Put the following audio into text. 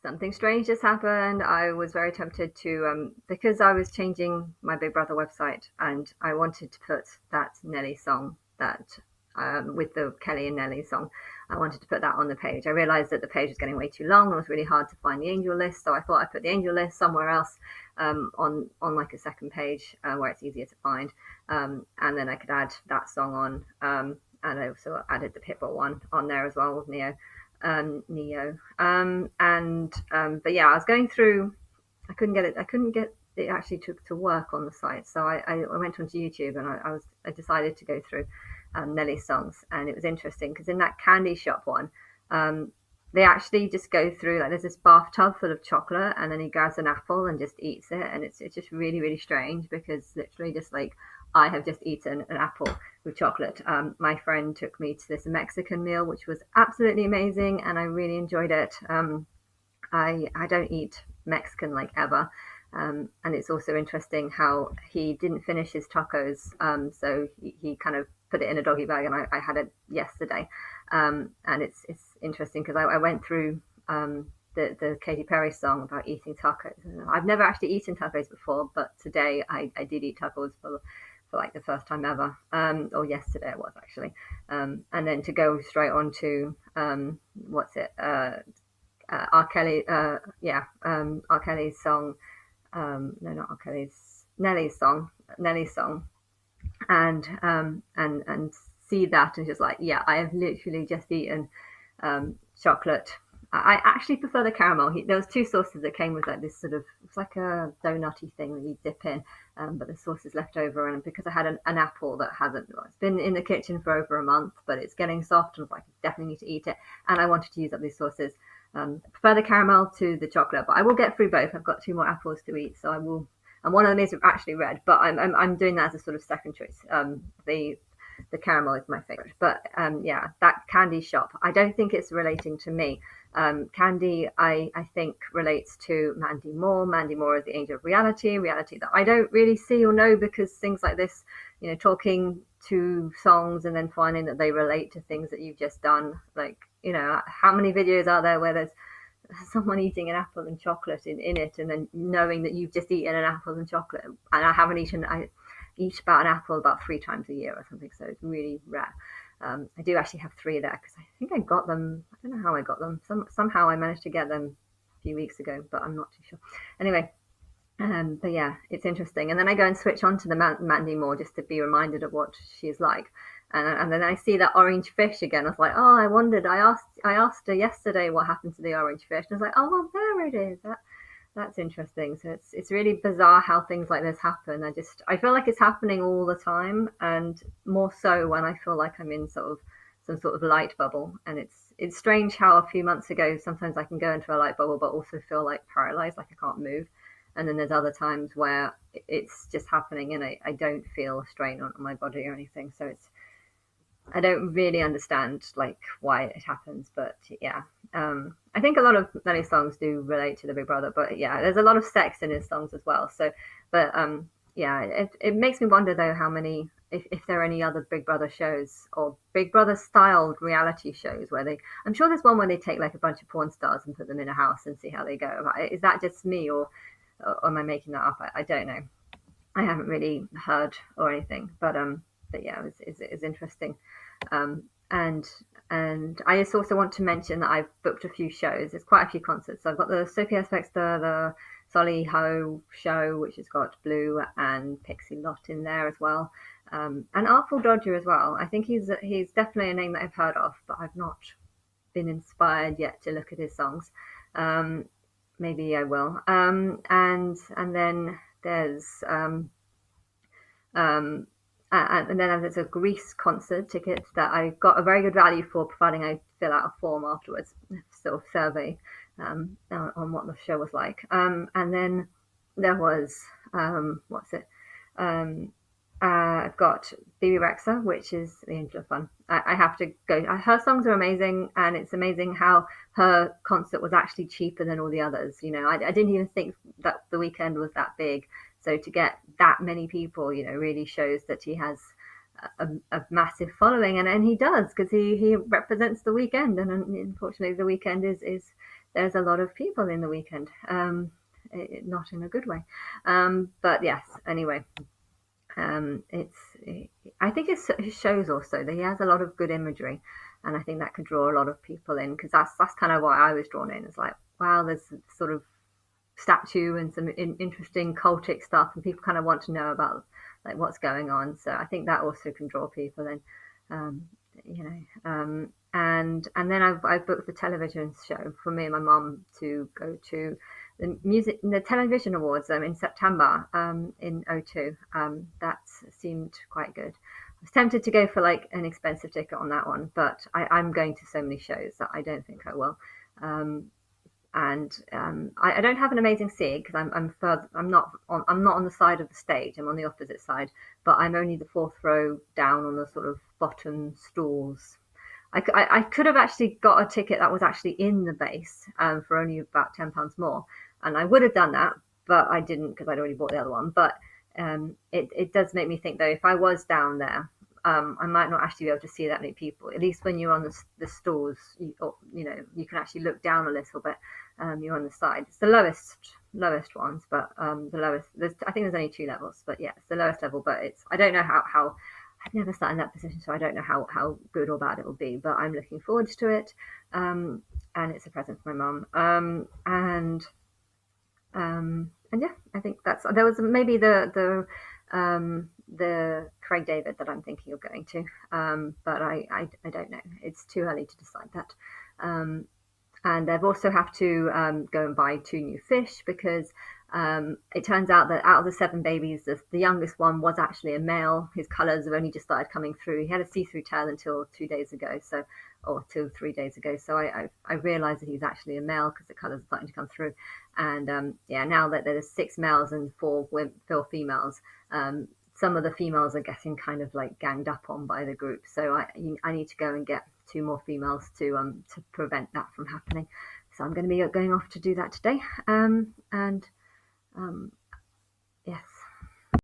Something strange just happened. I was very tempted to, because I was changing my Big Brother website and I wanted to put that Nelly song that, with the Kelly and Nelly song, I wanted to put that on the page. I realized that the page was getting way too long and it was really hard to find the angel list. So I thought I'd put the angel list somewhere else, on like a second page, where it's easier to find. And then I could add that song on. And I also added the Pitbull one on there as well with Neo. And But yeah, I was going through. I couldn't get it. I couldn't get it actually to work on the site. So I went onto YouTube and I decided to go through Nelly's songs, and it was interesting because in that candy shop one, um, they actually just go through like there's this bathtub full of chocolate, and then he grabs an apple and just eats it, and it's just really strange because literally just like I have just eaten an apple with chocolate. My friend took me to this Mexican meal, which was absolutely amazing, and I really enjoyed it. I don't eat Mexican like ever. And it's also interesting how he didn't finish his tacos, so he kind of put it in a doggy bag, and I had it yesterday. And it's interesting because I went through the Katy Perry song about eating tacos. I've never actually eaten tacos before, but today I did eat tacos for like the first time ever, or yesterday it was actually. And then to go straight on to what's it? R. Kelly, R. Kelly's song. No, not R. Kelly's, Nelly's song, and see that and just like, yeah, I have literally just eaten chocolate. I actually prefer the caramel. There was two sauces that came with like this sort of, it's like a donutty thing that you dip in, but the sauce is left over. And because I had an apple that hasn't, well, it's been in the kitchen for over a month, but it's getting soft, and I was like, I definitely need to eat it. And I wanted to use up these sauces. I prefer the caramel to the chocolate, but I will get through both. I've got two more apples to eat, so I will. And one of them is actually red, but I'm doing that as a sort of second choice. The caramel is my favorite, but yeah, that candy shop. I don't think it's relating to me. Candy, I think relates to Mandy Moore. Mandy Moore is the angel of reality, reality that I don't really see or know because things like this, talking to songs and then finding that they relate to things that you've just done. Like, how many videos are there where there's someone eating an apple and chocolate in it, and then knowing that you've just eaten an apple and chocolate. And I haven't eaten, I eat about an apple about 3 times a year or something, so it's really rare. I do actually have three there because I think I got them. I don't know how I got them. Somehow I managed to get them a few weeks ago, but I'm not too sure. Anyway, but yeah, it's interesting. And then I go and switch on to the Mandy Moore just to be reminded of what she's like. And then I see that orange fish again. I was like, oh, I wondered. I asked her yesterday what happened to the orange fish, and I was like, oh, well, there it is. That's interesting. So it's really bizarre how things like this happen. I feel like it's happening all the time, and more so when I feel like I'm in sort of some sort of light bubble. And it's strange how a few months ago sometimes I can go into a light bubble, but also feel like paralyzed, like I can't move. And then there's other times where it's just happening, and I don't feel a strain on my body or anything. So I don't really understand like why it happens, but yeah. I think a lot of Nelly songs do relate to the Big Brother, but yeah, there's a lot of sex in his songs as well. So, but yeah, it makes me wonder though how many, if there are any other Big Brother shows or Big Brother styled reality shows where I'm sure there's one where they take like a bunch of porn stars and put them in a house and see how they go. Is that just me, or am I making that up? I don't know. I haven't really heard or anything, but yeah, it's interesting. Um, and I just also want to mention that I've booked a few shows. There's quite a few concerts. So I've got the Sophie Spexter, the Solly Ho show, which has got Blue and Pixie Lott in there as well, and Artful Dodger as well. I think he's definitely a name that I've heard of, but I've not been inspired yet to look at his songs. Um, Maybe I will. And then there's um, and then there's a Greece concert ticket that I got a very good value for, providing I fill out a form afterwards, sort of survey on what the show was like. And then there was what's it? Um, I've got Bibi Rexa, which is the Angel of Fun. I have to go. Her songs are amazing, and it's amazing how her concert was actually cheaper than all the others. I didn't even think that the weekend was that big. So to get that many people, really shows that he has a massive following, and he does because he represents the weekend, and unfortunately the weekend is there's a lot of people in the weekend. Not in a good way, but yes. Anyway, it's I think it shows also that he has a lot of good imagery, and I think that could draw a lot of people in, because that's kind of why I was drawn in. It's like, wow, there's sort of statue and some interesting cultic stuff, and people kind of want to know about like what's going on. So I think that also can draw people in, um, you know. And then I've booked the television show for me and my mum to go to the television awards in September in '02. That seemed quite good. I was tempted to go for like an expensive ticket on that one, but I'm going to so many shows that I don't think I will. Um, and I don't have an amazing seat because I'm further. I'm not on the side of the stage. I'm on the opposite side, but I'm only the fourth row down on the sort of bottom stalls. I could have actually got a ticket that was actually in the base for only about £10 more, and I would have done that, but I didn't because I'd already bought the other one. But it does make me think though, if I was down there, I might not actually be able to see that many people. At least when you're on the stalls, you know, you can actually look down a little bit. You're on the side. It's the lowest ones, but the lowest. I think there's only two levels, but yeah, it's the lowest level. But I don't know how. I've never sat in that position, so I don't know how good or bad it will be. But I'm looking forward to it, and it's a present for my mum. And yeah, I think there was maybe the Craig David that I'm thinking of going to, but I don't know. It's too early to decide that. Um, and they've also have to go and buy two new fish because it turns out that out of the seven babies, the youngest one was actually a male. His colours have only just started coming through. He had a see-through tail until 2 days ago, or 2 or 3 days ago. So I realised that he's actually a male because the colours are starting to come through. And yeah, now that there's six males and four females, some of the females are getting kind of like ganged up on by the group. So I need to go and get two more females to prevent that from happening. So I'm going to be going off to do that today. And yes,